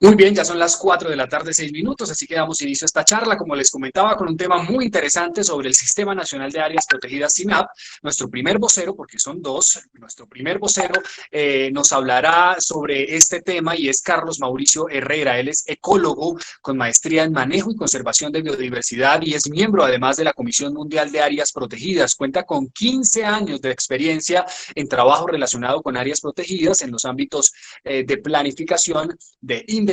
Muy bien, ya son las 4 de la tarde, 6 minutos, así que damos inicio a esta charla, como les comentaba, con un tema muy interesante sobre el Sistema Nacional de Áreas Protegidas SINAP. Nuestro primer vocero, porque son dos, nuestro primer vocero nos hablará sobre este tema y es Carlos Mauricio Herrera. Él es ecólogo con maestría en manejo y conservación de biodiversidad y es miembro además de la Comisión Mundial de Áreas Protegidas. Cuenta con 15 años de experiencia en trabajo relacionado con áreas protegidas en los ámbitos de planificación, de investigación,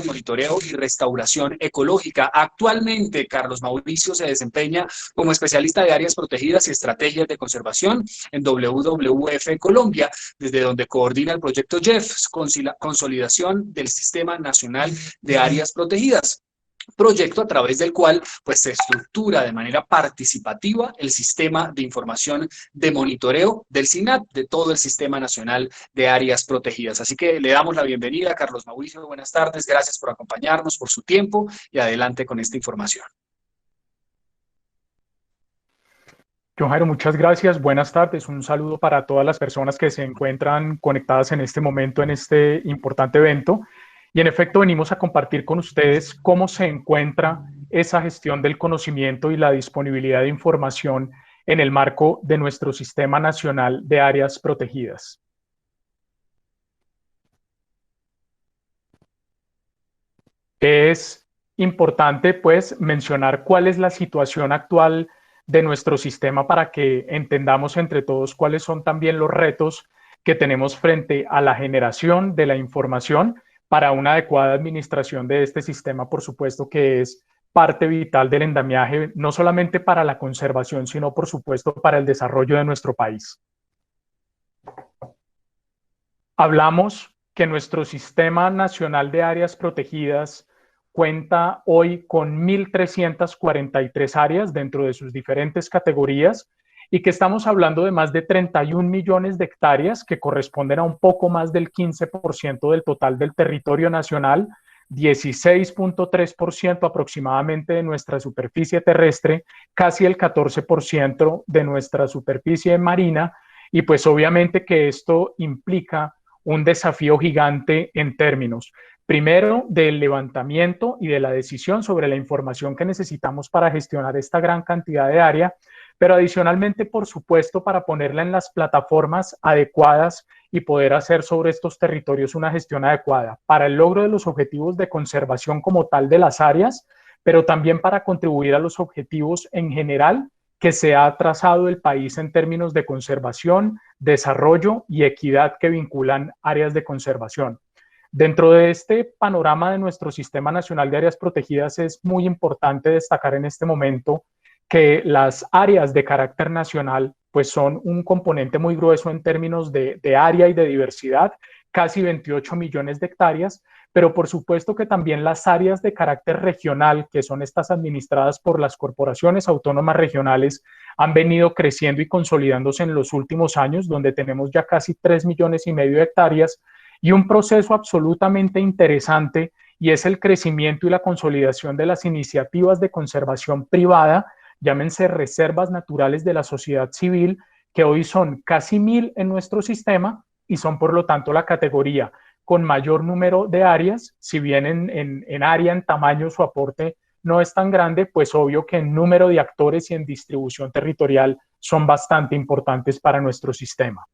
monitoreo y restauración ecológica. Actualmente, Carlos Mauricio se desempeña como especialista de áreas protegidas y estrategias de conservación en WWF Colombia, desde donde coordina el proyecto JEF, Consolidación del Sistema Nacional de Áreas Protegidas, proyecto a través del cual pues se estructura de manera participativa el sistema de información de monitoreo del SINAP, de todo el Sistema Nacional de Áreas Protegidas. Así que le damos la bienvenida a Carlos Mauricio. Buenas tardes, gracias por acompañarnos, por su tiempo y adelante con esta información. John Jairo, muchas gracias. Buenas tardes. Un saludo para todas las personas que se encuentran conectadas en este momento en este importante evento. Y en efecto, venimos a compartir con ustedes cómo se encuentra esa gestión del conocimiento y la disponibilidad de información en el marco de nuestro Sistema Nacional de Áreas Protegidas. Es importante, pues, mencionar cuál es la situación actual de nuestro sistema para que entendamos entre todos cuáles son también los retos que tenemos frente a la generación de la información para una adecuada administración de este sistema, por supuesto que es parte vital del andamiaje, no solamente para la conservación, sino por supuesto para el desarrollo de nuestro país. Hablamos que nuestro Sistema Nacional de Áreas Protegidas cuenta hoy con 1.343 áreas dentro de sus diferentes categorías y que estamos hablando de más de 31 millones de hectáreas que corresponden a un poco más del 15% del total del territorio nacional, 16.3% aproximadamente de nuestra superficie terrestre, casi el 14% de nuestra superficie marina, y pues obviamente que esto implica un desafío gigante en términos, primero, del levantamiento y de la decisión sobre la información que necesitamos para gestionar esta gran cantidad de área, pero adicionalmente, por supuesto, para ponerla en las plataformas adecuadas y poder hacer sobre estos territorios una gestión adecuada para el logro de los objetivos de conservación como tal de las áreas, pero también para contribuir a los objetivos en general que se ha trazado el país en términos de conservación, desarrollo y equidad que vinculan áreas de conservación. Dentro de este panorama de nuestro Sistema Nacional de Áreas Protegidas es muy importante destacar en este momento que las áreas de carácter nacional pues son un componente muy grueso en términos de área y de diversidad, casi 28 millones de hectáreas, pero por supuesto que también las áreas de carácter regional, que son estas administradas por las corporaciones autónomas regionales, han venido creciendo y consolidándose en los últimos años, donde tenemos ya casi 3,5 millones de hectáreas, y un proceso absolutamente interesante, y es el crecimiento y la consolidación de las iniciativas de conservación privada, llámense reservas naturales de la sociedad civil, que hoy son casi 1,000 en nuestro sistema y son por lo tanto la categoría con mayor número de áreas. Si bien en área, en tamaño, su aporte no es tan grande, pues obvio que en número de actores y en distribución territorial son bastante importantes para nuestro sistema.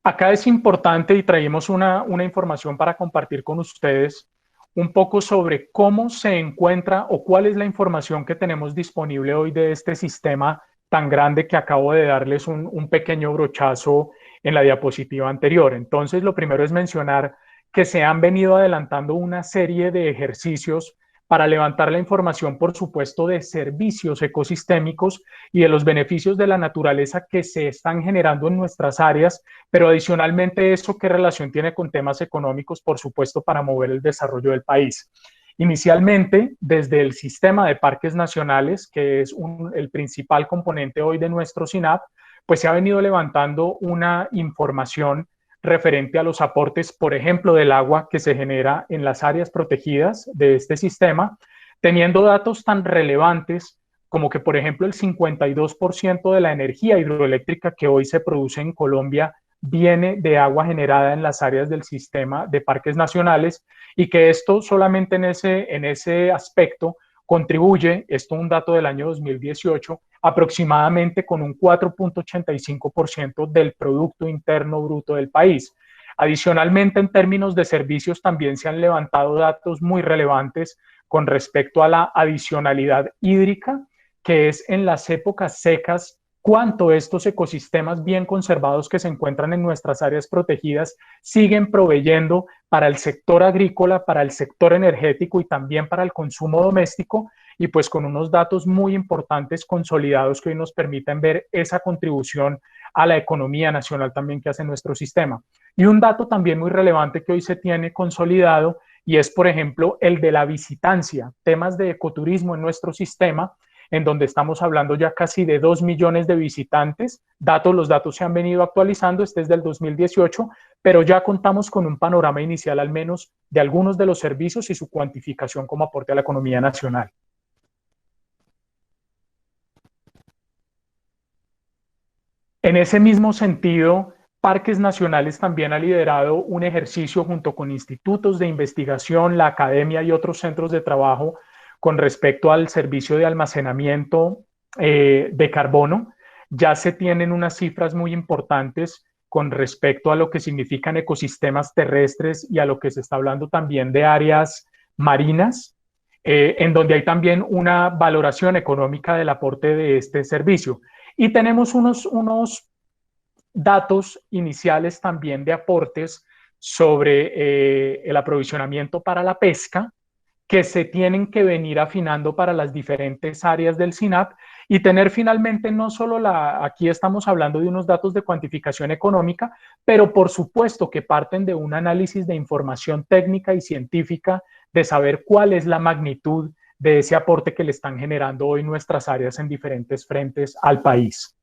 Acá es importante y traemos una información para compartir con ustedes un poco sobre cómo se encuentra o cuál es la información que tenemos disponible hoy de este sistema tan grande que acabo de darles un pequeño brochazo en la diapositiva anterior. Entonces, lo primero es mencionar que se han venido adelantando una serie de ejercicios para levantar la información, por supuesto, de servicios ecosistémicos y de los beneficios de la naturaleza que se están generando en nuestras áreas, pero adicionalmente eso, ¿qué relación tiene con temas económicos, por supuesto, para mover el desarrollo del país? Inicialmente, desde el sistema de parques nacionales, que es el principal componente hoy de nuestro SINAP, pues se ha venido levantando una información referente a los aportes, por ejemplo, del agua que se genera en las áreas protegidas de este sistema, teniendo datos tan relevantes como que, por ejemplo, el 52% de la energía hidroeléctrica que hoy se produce en Colombia viene de agua generada en las áreas del sistema de parques nacionales, y que esto solamente en ese aspecto contribuye, esto es un dato del año 2018, aproximadamente con un 4.85% del Producto Interno Bruto del país. Adicionalmente, en términos de servicios, también se han levantado datos muy relevantes con respecto a la adicionalidad hídrica, que es en las épocas secas cuánto estos ecosistemas bien conservados que se encuentran en nuestras áreas protegidas siguen proveyendo para el sector agrícola, para el sector energético y también para el consumo doméstico, y pues con unos datos muy importantes consolidados que hoy nos permiten ver esa contribución a la economía nacional también que hace nuestro sistema. Y un dato también muy relevante que hoy se tiene consolidado, y es, por ejemplo, el de la visitancia, temas de ecoturismo en nuestro sistema, en donde estamos hablando ya casi de 2 millones de visitantes. Los datos se han venido actualizando, este es del 2018, pero ya contamos con un panorama inicial al menos de algunos de los servicios y su cuantificación como aporte a la economía nacional. En ese mismo sentido, Parques Nacionales también ha liderado un ejercicio junto con institutos de investigación, la academia y otros centros de trabajo con respecto al servicio de almacenamiento de carbono. Ya se tienen unas cifras muy importantes con respecto a lo que significan ecosistemas terrestres y a lo que se está hablando también de áreas marinas, en donde hay también una valoración económica del aporte de este servicio. Y tenemos unos datos iniciales también de aportes sobre el aprovisionamiento para la pesca, que se tienen que venir afinando para las diferentes áreas del SINAP, y tener finalmente no solo aquí estamos hablando de unos datos de cuantificación económica, pero por supuesto que parten de un análisis de información técnica y científica de saber cuál es la magnitud de ese aporte que le están generando hoy nuestras áreas en diferentes frentes al país.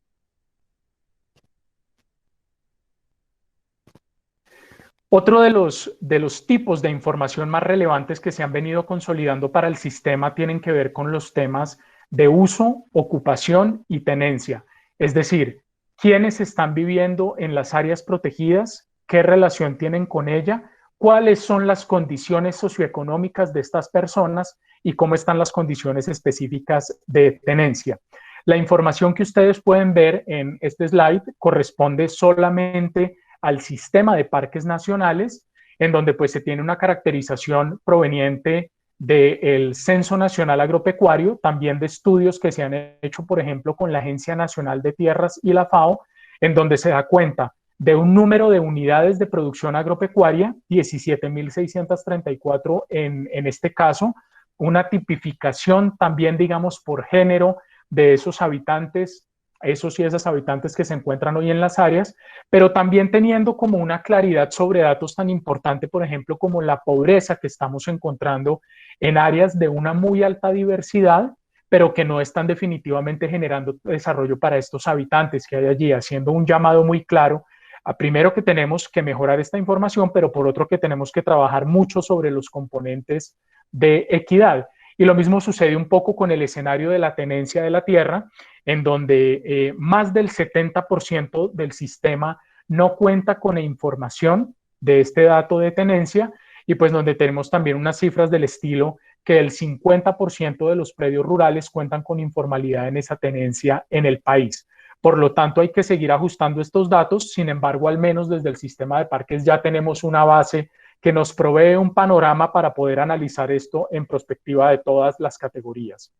Otro de los tipos de información más relevantes que se han venido consolidando para el sistema tienen que ver con los temas de uso, ocupación y tenencia. Es decir, quiénes están viviendo en las áreas protegidas, qué relación tienen con ella, cuáles son las condiciones socioeconómicas de estas personas y cómo están las condiciones específicas de tenencia. La información que ustedes pueden ver en este slide corresponde solamente al sistema de parques nacionales, en donde pues se tiene una caracterización proveniente del Censo Nacional Agropecuario, también de estudios que se han hecho, por ejemplo, con la Agencia Nacional de Tierras y la FAO, en donde se da cuenta de un número de unidades de producción agropecuaria, 17.634 en este caso, una tipificación también, digamos, por género de esos habitantes, esos y esas habitantes que se encuentran hoy en las áreas, pero también teniendo como una claridad sobre datos tan importantes, por ejemplo, como la pobreza que estamos encontrando en áreas de una muy alta diversidad, pero que no están definitivamente generando desarrollo para estos habitantes que hay allí, haciendo un llamado muy claro a primero que tenemos que mejorar esta información, pero por otro que tenemos que trabajar mucho sobre los componentes de equidad. Y lo mismo sucede un poco con el escenario de la tenencia de la tierra, en donde más del 70% del sistema no cuenta con la información de este dato de tenencia, y pues donde tenemos también unas cifras del estilo que el 50% de los predios rurales cuentan con informalidad en esa tenencia en el país. Por lo tanto, hay que seguir ajustando estos datos. Sin embargo, al menos desde el sistema de parques ya tenemos una base que nos provee un panorama para poder analizar esto en perspectiva de todas las categorías.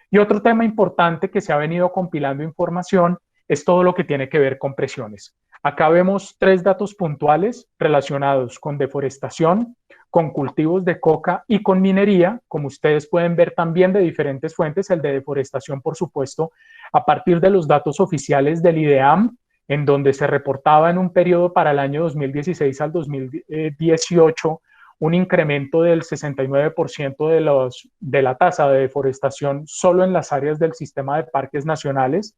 Y otro tema importante que se ha venido compilando información es todo lo que tiene que ver con presiones. Acá vemos 3 datos puntuales relacionados con deforestación, con cultivos de coca y con minería, como ustedes pueden ver también de diferentes fuentes. El de deforestación, por supuesto, a partir de los datos oficiales del IDEAM, en donde se reportaba en un periodo para el año 2016 al 2018 un incremento del 69% de la tasa de deforestación solo en las áreas del sistema de parques nacionales.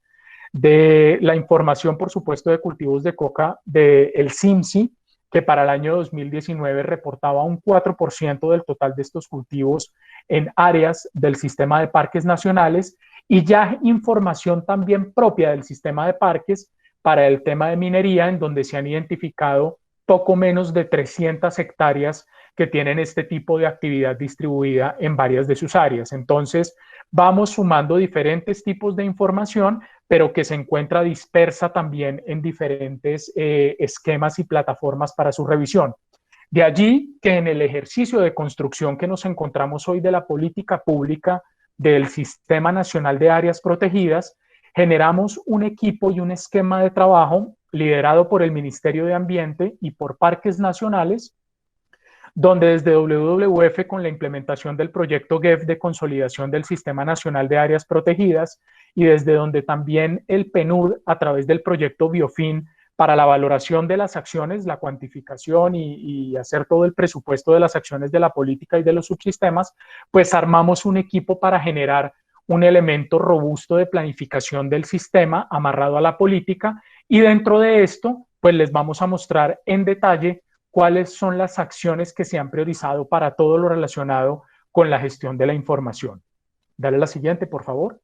De la información, por supuesto, de cultivos de coca del CIMSI, que para el año 2019 reportaba un 4% del total de estos cultivos en áreas del sistema de parques nacionales, y ya información también propia del sistema de parques para el tema de minería, en donde se han identificado poco menos de 300 hectáreas que tienen este tipo de actividad distribuida en varias de sus áreas. Entonces, vamos sumando diferentes tipos de información, pero que se encuentra dispersa también en diferentes esquemas y plataformas para su revisión. De allí que en el ejercicio de construcción que nos encontramos hoy de la política pública del Sistema Nacional de Áreas Protegidas, generamos un equipo y un esquema de trabajo liderado por el Ministerio de Ambiente y por Parques Nacionales, donde desde WWF, con la implementación del proyecto GEF de consolidación del Sistema Nacional de Áreas Protegidas, y desde donde también el PNUD, a través del proyecto Biofin, para la valoración de las acciones, la cuantificación y hacer todo el presupuesto de las acciones de la política y de los subsistemas, pues armamos un equipo para generar un elemento robusto de planificación del sistema amarrado a la política, y dentro de esto, pues les vamos a mostrar en detalle cuáles son las acciones que se han priorizado para todo lo relacionado con la gestión de la información. Dale la siguiente, por favor.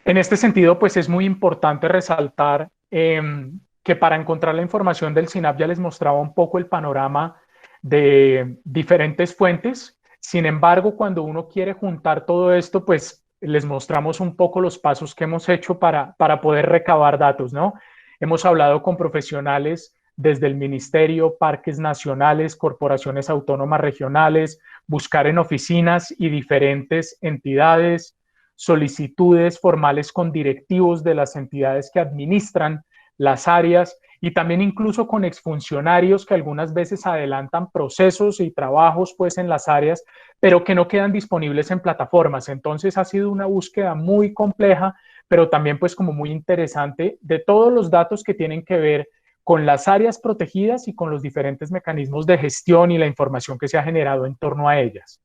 En este sentido, pues es muy importante resaltar que para encontrar la información del SINAP ya les mostraba un poco el panorama de diferentes fuentes. Sin embargo, cuando uno quiere juntar todo esto, pues les mostramos un poco los pasos que hemos hecho para poder recabar datos, ¿no? Hemos hablado con profesionales desde el Ministerio, parques nacionales, corporaciones autónomas regionales, buscar en oficinas y diferentes entidades, solicitudes formales con directivos de las entidades que administran las áreas, y también incluso con exfuncionarios que algunas veces adelantan procesos y trabajos pues en las áreas, pero que no quedan disponibles en plataformas. Entonces ha sido una búsqueda muy compleja, pero también pues como muy interesante, de todos los datos que tienen que ver con las áreas protegidas y con los diferentes mecanismos de gestión y la información que se ha generado en torno a ellas.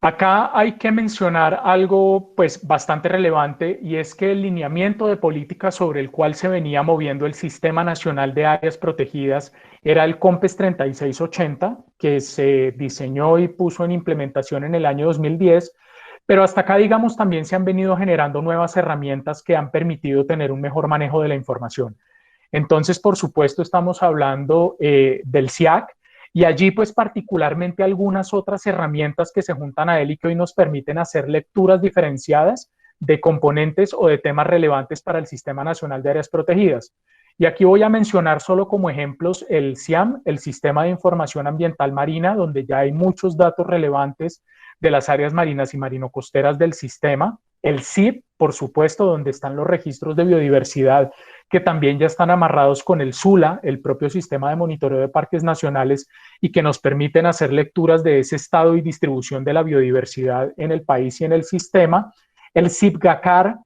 Acá hay que mencionar algo pues bastante relevante, y es que el lineamiento de política sobre el cual se venía moviendo el Sistema Nacional de Áreas Protegidas era el COMPES 3680, que se diseñó y puso en implementación en el año 2010, pero hasta acá, digamos, también se han venido generando nuevas herramientas que han permitido tener un mejor manejo de la información. Entonces, por supuesto, estamos hablando del SIAC, y allí pues particularmente algunas otras herramientas que se juntan a él y que hoy nos permiten hacer lecturas diferenciadas de componentes o de temas relevantes para el Sistema Nacional de Áreas Protegidas. Y aquí voy a mencionar solo como ejemplos el SIAM, el Sistema de Información Ambiental Marina, donde ya hay muchos datos relevantes de las áreas marinas y marino-costeras del sistema. El SIP, por supuesto, donde están los registros de biodiversidad, que también ya están amarrados con el SULA, el propio sistema de monitoreo de parques nacionales, y que nos permiten hacer lecturas de ese estado y distribución de la biodiversidad en el país y en el sistema. El SIP-GACAR,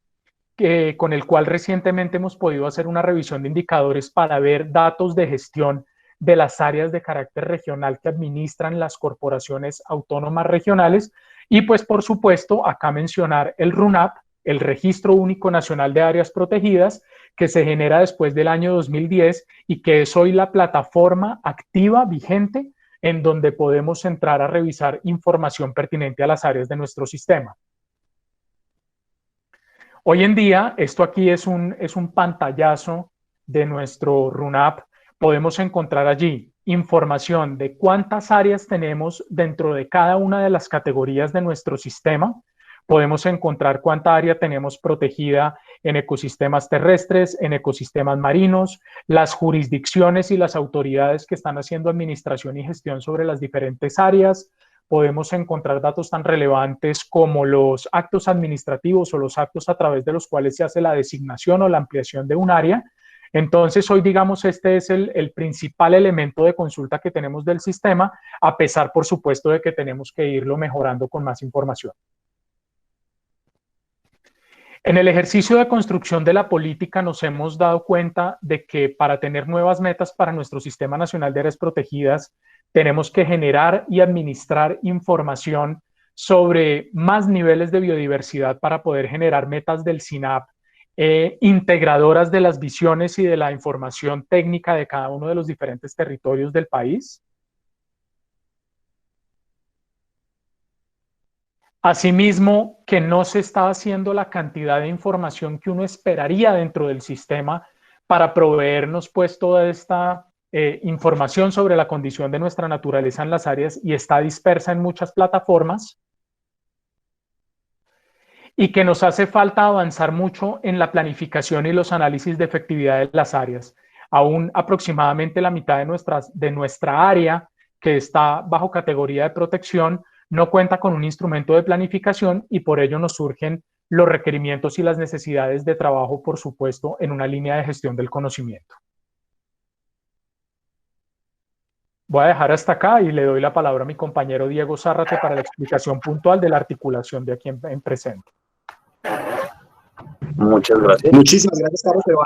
con el cual recientemente hemos podido hacer una revisión de indicadores para ver datos de gestión de las áreas de carácter regional que administran las corporaciones autónomas regionales. Y pues por supuesto acá mencionar el RUNAP, el Registro Único Nacional de Áreas Protegidas, que se genera después del año 2010 y que es hoy la plataforma activa vigente en donde podemos entrar a revisar información pertinente a las áreas de nuestro sistema. Hoy en día, esto aquí es un pantallazo de nuestro RUNAP. Podemos encontrar allí información de cuántas áreas tenemos dentro de cada una de las categorías de nuestro sistema. Podemos encontrar cuánta área tenemos protegida en ecosistemas terrestres, en ecosistemas marinos, las jurisdicciones y las autoridades que están haciendo administración y gestión sobre las diferentes áreas. Podemos encontrar datos tan relevantes como los actos administrativos o los actos a través de los cuales se hace la designación o la ampliación de un área. Entonces, hoy, digamos, este es el principal elemento de consulta que tenemos del sistema, a pesar, por supuesto, de que tenemos que irlo mejorando con más información. En el ejercicio de construcción de la política nos hemos dado cuenta de que para tener nuevas metas para nuestro Sistema Nacional de Áreas Protegidas, tenemos que generar y administrar información sobre más niveles de biodiversidad para poder generar metas del SINAP integradoras de las visiones y de la información técnica de cada uno de los diferentes territorios del país. Asimismo, que no se está haciendo la cantidad de información que uno esperaría dentro del sistema para proveernos pues toda esta información sobre la condición de nuestra naturaleza en las áreas y está dispersa en muchas plataformas. Y que nos hace falta avanzar mucho en la planificación y los análisis de efectividad de las áreas. Aún aproximadamente la mitad de nuestra área, que está bajo categoría de protección, no cuenta con un instrumento de planificación y por ello nos surgen los requerimientos y las necesidades de trabajo, por supuesto, en una línea de gestión del conocimiento. Voy a dejar hasta acá y le doy la palabra a mi compañero Diego Zárate para la explicación puntual de la articulación de aquí en presente. Muchas gracias. Muchísimas gracias, Carlos. Pero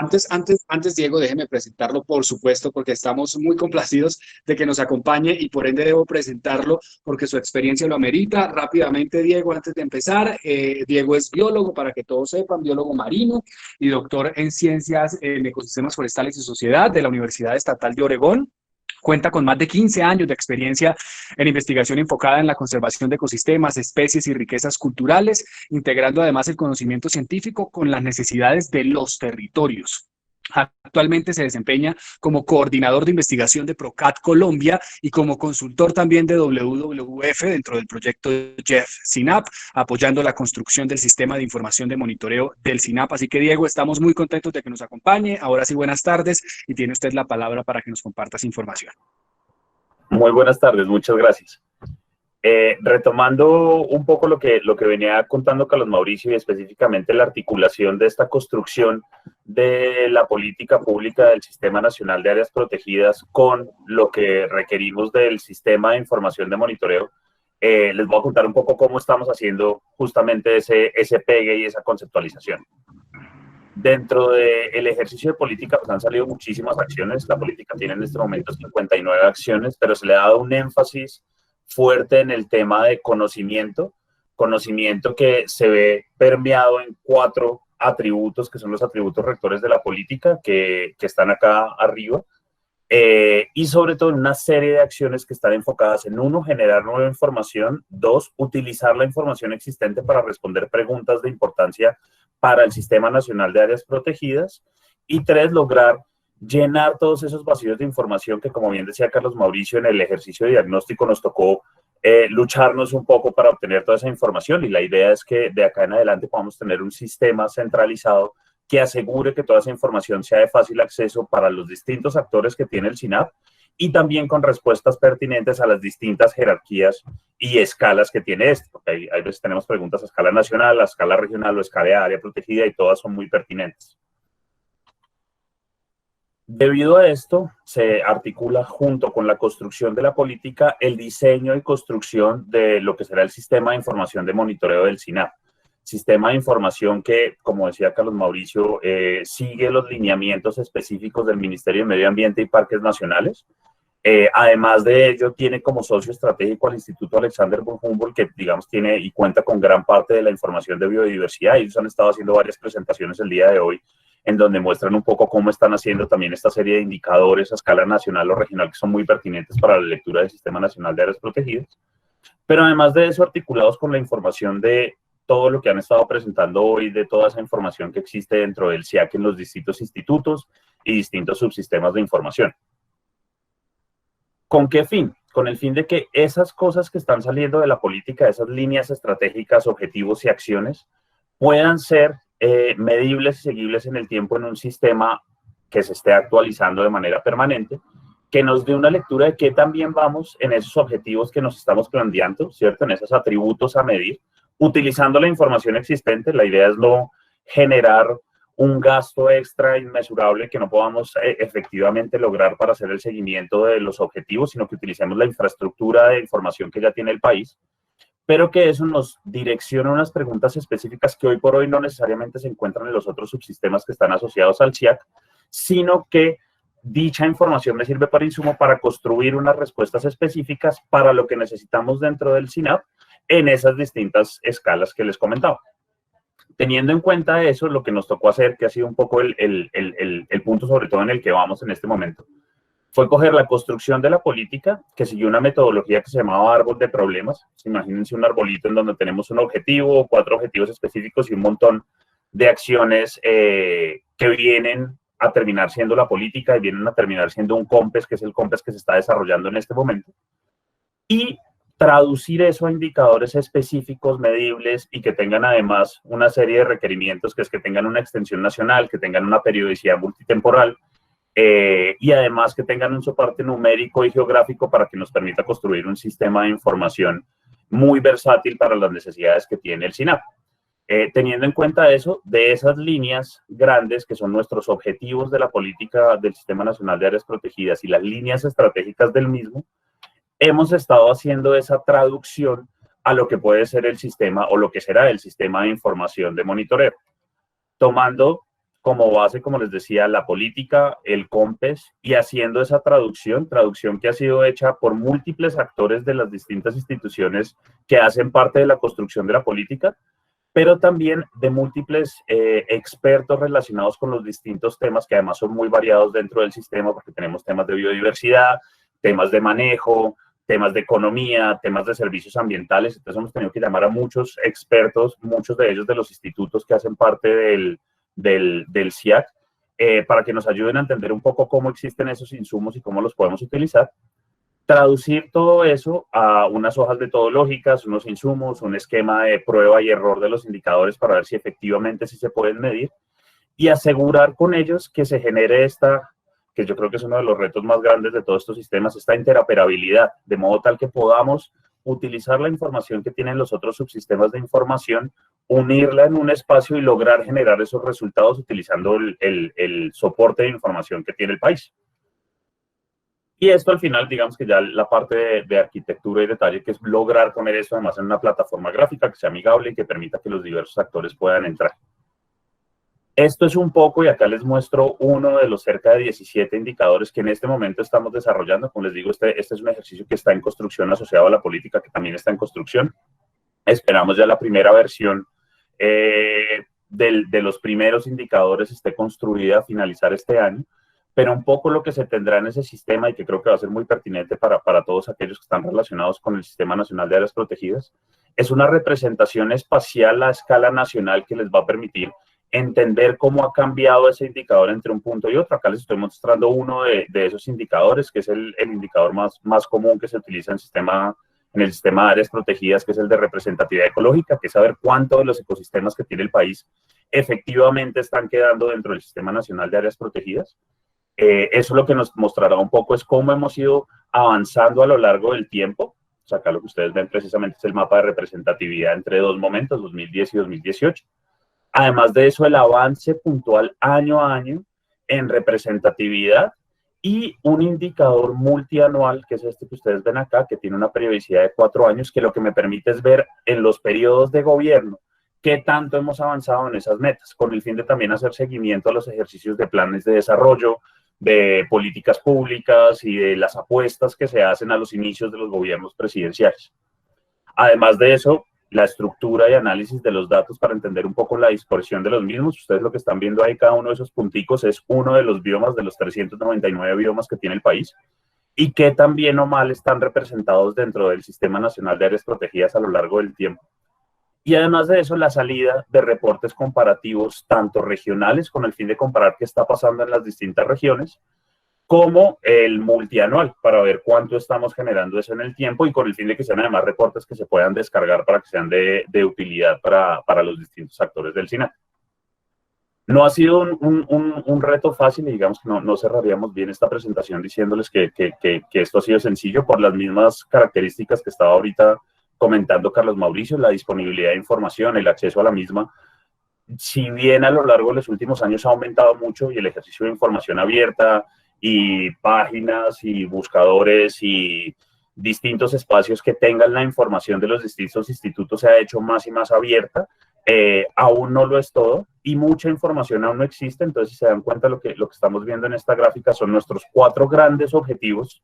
antes, Diego, déjeme presentarlo, por supuesto, porque estamos muy complacidos de que nos acompañe y por ende debo presentarlo porque su experiencia lo amerita. Rápidamente, Diego, antes de empezar, Diego es biólogo, para que todos sepan, biólogo marino y doctor en ciencias en ecosistemas forestales y sociedad de la Universidad Estatal de Oregón. Cuenta con más de 15 años de experiencia en investigación enfocada en la conservación de ecosistemas, especies y riquezas culturales, integrando además el conocimiento científico con las necesidades de los territorios. Actualmente se desempeña como coordinador de investigación de PROCAT Colombia y como consultor también de WWF dentro del proyecto JEF SINAP, apoyando la construcción del sistema de información de monitoreo del SINAP. Así que, Diego, estamos muy contentos de que nos acompañe. Ahora sí, buenas tardes y tiene usted la palabra para que nos comparta esa información. Muy buenas tardes, muchas gracias. Retomando un poco lo que venía contando Carlos Mauricio y específicamente la articulación de esta construcción de la política pública del Sistema Nacional de Áreas Protegidas con lo que requerimos del Sistema de Información de Monitoreo, les voy a contar un poco cómo estamos haciendo justamente ese pegue y esa conceptualización. Dentro del ejercicio de política pues han salido muchísimas acciones. La política tiene en este momento 59 acciones, pero se le ha dado un énfasis fuerte en el tema de conocimiento que se ve permeado en 4 atributos, que son los atributos rectores de la política, que están acá arriba, y sobre todo en una serie de acciones que están enfocadas en 1, generar nueva información, 2, utilizar la información existente para responder preguntas de importancia para el Sistema Nacional de Áreas Protegidas, y 3, lograr llenar todos esos vacíos de información que, como bien decía Carlos Mauricio, en el ejercicio de diagnóstico nos tocó lucharnos un poco para obtener toda esa información, y la idea es que de acá en adelante podamos tener un sistema centralizado que asegure que toda esa información sea de fácil acceso para los distintos actores que tiene el SINAP y también con respuestas pertinentes a las distintas jerarquías y escalas que tiene esto, porque hay veces tenemos preguntas a escala nacional, a escala regional o a escala de área protegida y todas son muy pertinentes. Debido a esto, se articula junto con la construcción de la política el diseño y construcción de lo que será el sistema de información de monitoreo del SINAP. Sistema de información que, como decía Carlos Mauricio, sigue los lineamientos específicos del Ministerio de Medio Ambiente y Parques Nacionales. Además de ello, tiene como socio estratégico al Instituto Alexander von Humboldt, que, digamos, tiene y cuenta con gran parte de la información de biodiversidad. Ellos han estado haciendo varias presentaciones el día de hoy en donde muestran un poco cómo están haciendo también esta serie de indicadores a escala nacional o regional que son muy pertinentes para la lectura del Sistema Nacional de Áreas Protegidas. Pero además de eso, articulados con la información de todo lo que han estado presentando hoy, de toda esa información que existe dentro del SIAC en los distintos institutos y distintos subsistemas de información. ¿Con qué fin? Con el fin de que esas cosas que están saliendo de la política, esas líneas estratégicas, objetivos y acciones, puedan ser medibles y seguibles en el tiempo en un sistema que se esté actualizando de manera permanente, que nos dé una lectura de qué también vamos en esos objetivos que nos estamos planteando, ¿cierto? En esos atributos a medir, utilizando la información existente. La idea es no generar un gasto extra inmesurable que no podamos efectivamente lograr para hacer el seguimiento de los objetivos, sino que utilicemos la infraestructura de información que ya tiene el país, pero que eso nos direcciona unas preguntas específicas que hoy por hoy no necesariamente se encuentran en los otros subsistemas que están asociados al SIAC, sino que dicha información me sirve para insumo para construir unas respuestas específicas para lo que necesitamos dentro del SINAP en esas distintas escalas que les comentaba. Teniendo en cuenta eso, lo que nos tocó hacer, que ha sido un poco el punto sobre todo en el que vamos en este momento, fue coger la construcción de la política, que siguió una metodología que se llamaba árbol de problemas. Imagínense un arbolito en donde tenemos un objetivo, 4 objetivos específicos y un montón de acciones que vienen a terminar siendo la política y vienen a terminar siendo un COMPES, que es el COMPES que se está desarrollando en este momento. Y traducir eso a indicadores específicos, medibles y que tengan además una serie de requerimientos, que es que tengan una extensión nacional, que tengan una periodicidad multitemporal, y además que tengan un soporte numérico y geográfico para que nos permita construir un sistema de información muy versátil para las necesidades que tiene el SINAP. Teniendo en cuenta eso, de esas líneas grandes que son nuestros objetivos de la política del Sistema Nacional de Áreas Protegidas y las líneas estratégicas del mismo, hemos estado haciendo esa traducción a lo que puede ser el sistema o lo que será el sistema de información de monitoreo, tomando como base, como les decía, la política, el COMPES, y haciendo esa traducción que ha sido hecha por múltiples actores de las distintas instituciones que hacen parte de la construcción de la política, pero también de múltiples expertos relacionados con los distintos temas que además son muy variados dentro del sistema, porque tenemos temas de biodiversidad, temas de manejo, temas de economía, temas de servicios ambientales. Entonces hemos tenido que llamar a muchos expertos, muchos de ellos de los institutos que hacen parte del CIAC, para que nos ayuden a entender un poco cómo existen esos insumos y cómo los podemos utilizar. Traducir todo eso a unas hojas metodológicas, unos insumos, un esquema de prueba y error de los indicadores para ver si efectivamente sí se pueden medir y asegurar con ellos que se genere esta, que yo creo que es uno de los retos más grandes de todos estos sistemas, esta interoperabilidad, de modo tal que podamos utilizar la información que tienen los otros subsistemas de información, unirla en un espacio y lograr generar esos resultados utilizando el soporte de información que tiene el país. Y esto al final, digamos que ya la parte de arquitectura y detalle, que es lograr poner eso además en una plataforma gráfica que sea amigable y que permita que los diversos actores puedan entrar. Esto es un poco, y acá les muestro uno de los cerca de 17 indicadores que en este momento estamos desarrollando. Como les digo, este es un ejercicio que está en construcción asociado a la política, que también está en construcción. Esperamos ya la primera versión de los primeros indicadores esté construida a finalizar este año, pero un poco lo que se tendrá en ese sistema y que creo que va a ser muy pertinente para todos aquellos que están relacionados con el Sistema Nacional de Áreas Protegidas, es una representación espacial a escala nacional que les va a permitir entender cómo ha cambiado ese indicador entre un punto y otro. Acá les estoy mostrando uno de esos indicadores, que es el indicador más común que se utiliza en el sistema de áreas protegidas, que es el de representatividad ecológica, que es saber cuántos de los ecosistemas que tiene el país efectivamente están quedando dentro del Sistema Nacional de Áreas Protegidas. Eso lo que nos mostrará un poco es cómo hemos ido avanzando a lo largo del tiempo. O sea, acá lo que ustedes ven precisamente es el mapa de representatividad entre dos momentos, 2010 y 2018. Además de eso, el avance puntual año a año en representatividad y un indicador multianual, que es este que ustedes ven acá, que tiene una periodicidad de 4 años, que lo que me permite es ver en los periodos de gobierno qué tanto hemos avanzado en esas metas, con el fin de también hacer seguimiento a los ejercicios de planes de desarrollo, de políticas públicas y de las apuestas que se hacen a los inicios de los gobiernos presidenciales. Además de eso, la estructura y análisis de los datos para entender un poco la dispersión de los mismos. Ustedes lo que están viendo ahí, cada uno de esos punticos es uno de los biomas, de los 399 biomas que tiene el país, y que tan bien o mal están representados dentro del Sistema Nacional de Áreas Protegidas a lo largo del tiempo. Y además de eso, la salida de reportes comparativos, tanto regionales, con el fin de comparar qué está pasando en las distintas regiones, como el multianual, para ver cuánto estamos generando eso en el tiempo y con el fin de que sean además reportes que se puedan descargar para que sean de utilidad para los distintos actores del SINAP. No ha sido un reto fácil y digamos que no cerraríamos bien esta presentación diciéndoles que esto ha sido sencillo por las mismas características que estaba ahorita comentando Carlos Mauricio, la disponibilidad de información, el acceso a la misma. Si bien a lo largo de los últimos años ha aumentado mucho y el ejercicio de información abierta y páginas y buscadores y distintos espacios que tengan la información de los distintos institutos se ha hecho más y más abierta, aún no lo es todo y mucha información aún no existe. Entonces, si se dan cuenta, lo que estamos viendo en esta gráfica son nuestros 4 grandes objetivos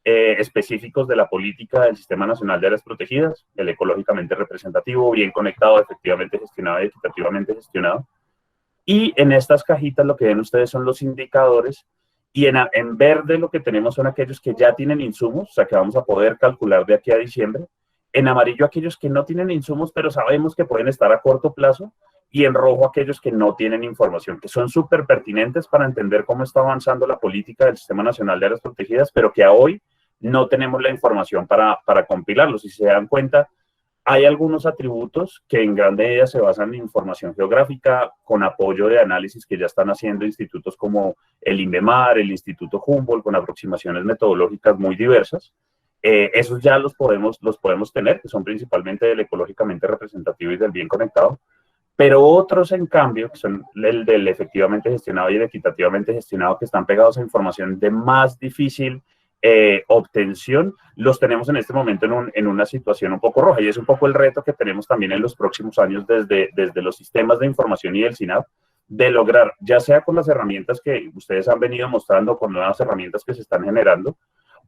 específicos de la política del Sistema Nacional de Áreas Protegidas, el ecológicamente representativo, bien conectado, efectivamente gestionado y equitativamente gestionado. Y en estas cajitas lo que ven ustedes son los indicadores, y en verde lo que tenemos son aquellos que ya tienen insumos, o sea que vamos a poder calcular de aquí a diciembre. En amarillo aquellos que no tienen insumos, pero sabemos que pueden estar a corto plazo, y en rojo aquellos que no tienen información, que son súper pertinentes para entender cómo está avanzando la política del Sistema Nacional de Áreas Protegidas, pero que a hoy no tenemos la información para compilarlos. Si se dan cuenta, hay algunos atributos que en gran medida se basan en información geográfica con apoyo de análisis que ya están haciendo institutos como el INVEMAR, el Instituto Humboldt, con aproximaciones metodológicas muy diversas. Esos ya los podemos tener, que son principalmente del ecológicamente representativo y del bien conectado, pero otros, en cambio, que son el del efectivamente gestionado y el equitativamente gestionado, que están pegados a información de más difícil obtención, los tenemos en este momento en una situación un poco roja, y es un poco el reto que tenemos también en los próximos años desde los sistemas de información y el SINAP, de lograr, ya sea con las herramientas que ustedes han venido mostrando, con nuevas herramientas que se están generando,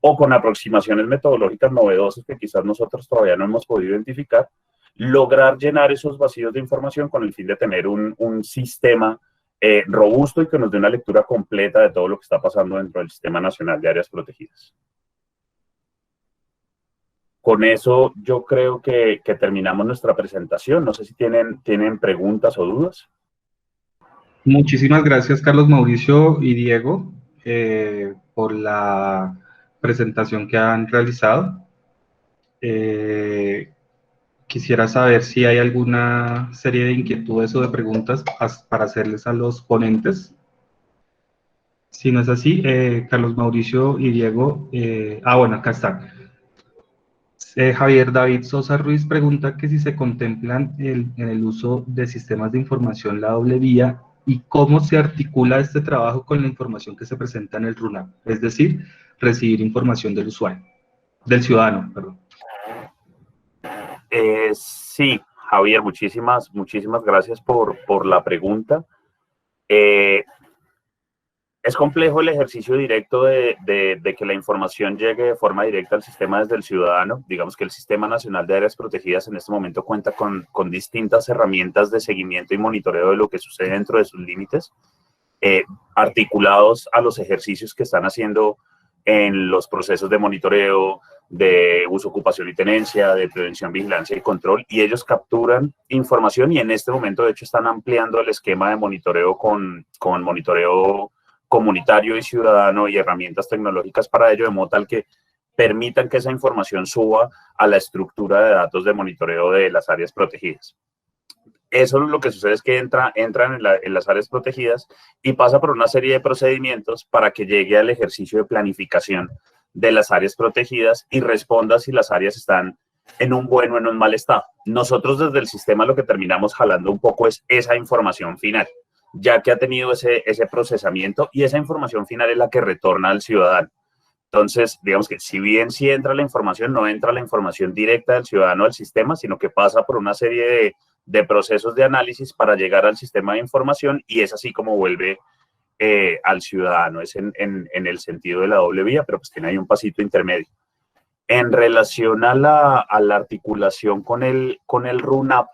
o con aproximaciones metodológicas novedosas que quizás nosotros todavía no hemos podido identificar, lograr llenar esos vacíos de información con el fin de tener un sistema robusto y que nos dé una lectura completa de todo lo que está pasando dentro del Sistema Nacional de Áreas Protegidas. Con eso yo creo que terminamos nuestra presentación. No sé si tienen preguntas o dudas. Muchísimas gracias, Carlos Mauricio y Diego, por la presentación que han realizado. Quisiera saber si hay alguna serie de inquietudes o de preguntas para hacerles a los ponentes. Si no es así, Carlos Mauricio y Diego... bueno, acá está. Javier David Sosa Ruiz pregunta que si se contemplan en el uso de sistemas de información la doble vía y cómo se articula este trabajo con la información que se presenta en el RUNAP, es decir, recibir información del usuario, del ciudadano, perdón. Sí, Javier, muchísimas gracias por la pregunta. Es complejo el ejercicio directo de que la información llegue de forma directa al sistema desde el ciudadano. Digamos que el Sistema Nacional de Áreas Protegidas en este momento cuenta con distintas herramientas de seguimiento y monitoreo de lo que sucede dentro de sus límites, articulados a los ejercicios que están haciendo en los procesos de monitoreo, de uso, ocupación y tenencia, de prevención, vigilancia y control, y ellos capturan información y en este momento, de hecho, están ampliando el esquema de monitoreo con monitoreo comunitario y ciudadano y herramientas tecnológicas para ello, de modo tal que permitan que esa información suba a la estructura de datos de monitoreo de las áreas protegidas. Eso lo que sucede es que entran en las áreas protegidas y pasa por una serie de procedimientos para que llegue al ejercicio de planificación de las áreas protegidas y responda si las áreas están en un buen o en un mal estado. Nosotros desde el sistema lo que terminamos jalando un poco es esa información final, ya que ha tenido ese procesamiento, y esa información final es la que retorna al ciudadano. Entonces, digamos que si bien sí entra la información, no entra la información directa del ciudadano al sistema, sino que pasa por una serie de procesos de análisis para llegar al sistema de información, y es así como vuelve al ciudadano. Es en el sentido de la doble vía, pero pues tiene ahí un pasito intermedio. En relación a la articulación con el RUNAP,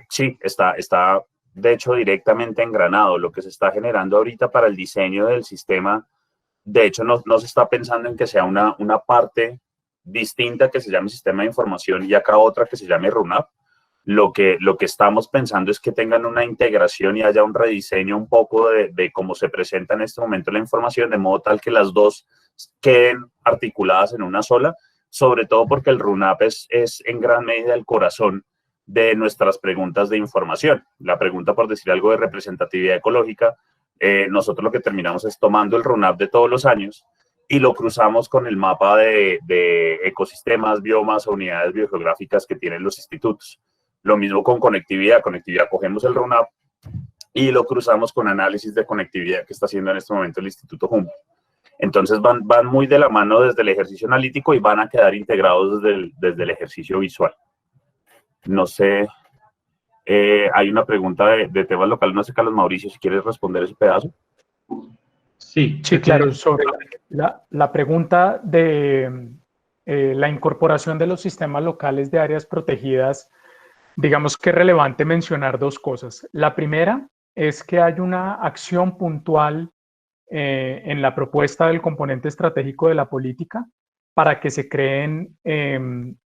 sí, está de hecho directamente engranado. Lo que se está generando ahorita para el diseño del sistema, de hecho no se está pensando en que sea una parte distinta que se llame sistema de información y acá otra que se llame RUNAP. Lo que estamos pensando es que tengan una integración y haya un rediseño un poco de cómo se presenta en este momento la información, de modo tal que las dos queden articuladas en una sola, sobre todo porque el RUNAP es en gran medida el corazón de nuestras preguntas de información. La pregunta, por decir algo, de representatividad ecológica, nosotros lo que terminamos es tomando el RUNAP de todos los años y lo cruzamos con el mapa de ecosistemas, biomas o unidades biogeográficas que tienen los institutos. Lo mismo con conectividad. Cogemos el RUNAP y lo cruzamos con análisis de conectividad que está haciendo en este momento el Instituto Humboldt. Entonces van muy de la mano desde el ejercicio analítico y van a quedar integrados desde el ejercicio visual. No sé, hay una pregunta de temas locales, no sé, Carlos Mauricio, si quieres responder ese pedazo. Sí, Sí, claro, sobre la pregunta de la incorporación de los sistemas locales de áreas protegidas, digamos que es relevante mencionar dos cosas. La primera es que hay una acción puntual en la propuesta del componente estratégico de la política para que se creen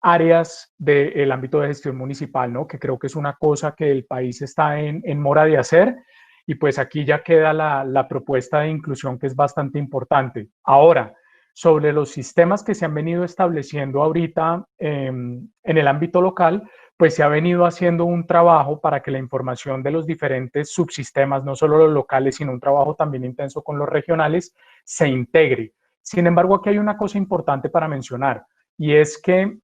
áreas del ámbito de gestión municipal, ¿no? Que creo que es una cosa que el país está en mora de hacer, y pues aquí ya queda la propuesta de inclusión, que es bastante importante. Ahora, sobre los sistemas que se han venido estableciendo ahorita en el ámbito local, pues se ha venido haciendo un trabajo para que la información de los diferentes subsistemas, no solo los locales, sino un trabajo también intenso con los regionales, se integre. Sin embargo, aquí hay una cosa importante para mencionar, y es que,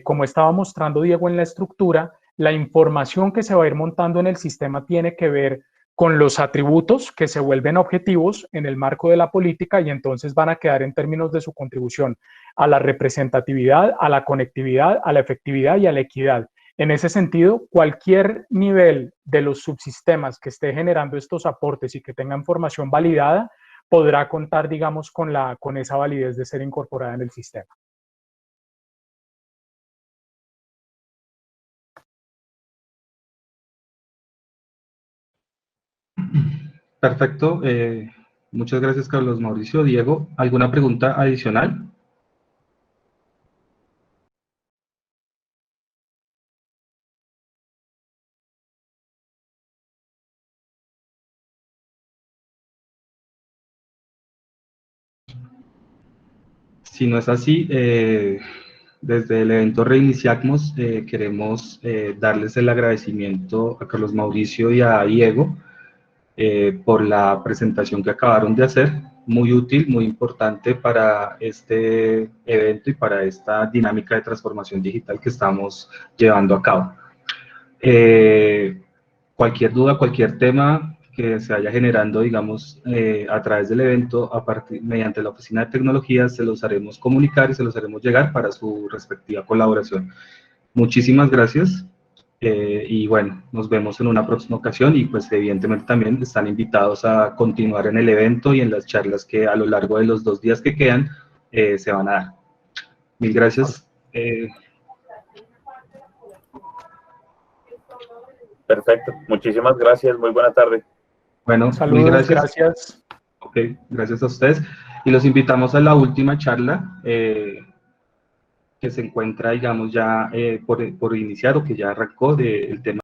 como estaba mostrando Diego en la estructura, la información que se va a ir montando en el sistema tiene que ver con los atributos que se vuelven objetivos en el marco de la política, y entonces van a quedar en términos de su contribución a la representatividad, a la conectividad, a la efectividad y a la equidad. En ese sentido, cualquier nivel de los subsistemas que esté generando estos aportes y que tenga información validada podrá contar, digamos, con esa validez de ser incorporada en el sistema. Perfecto. Muchas gracias, Carlos Mauricio. Diego, ¿alguna pregunta adicional? Si no es así, desde el evento Reiniciamos queremos darles el agradecimiento a Carlos Mauricio y a Diego por la presentación que acabaron de hacer, muy útil, muy importante para este evento y para esta dinámica de transformación digital que estamos llevando a cabo. Cualquier duda, cualquier tema que se vaya generando, digamos, a través del evento, mediante la Oficina de Tecnologías, se los haremos comunicar y se los haremos llegar para su respectiva colaboración. Muchísimas gracias. Y bueno, nos vemos en una próxima ocasión, y pues evidentemente también están invitados a continuar en el evento y en las charlas que a lo largo de los 2 días que quedan se van a dar. Mil gracias. Perfecto, muchísimas gracias, muy buena tarde. Bueno, saludos, mil gracias. Gracias. Ok, gracias a ustedes. Y los invitamos a la última charla que se encuentra, digamos, ya por iniciar, o que ya arrancó, del tema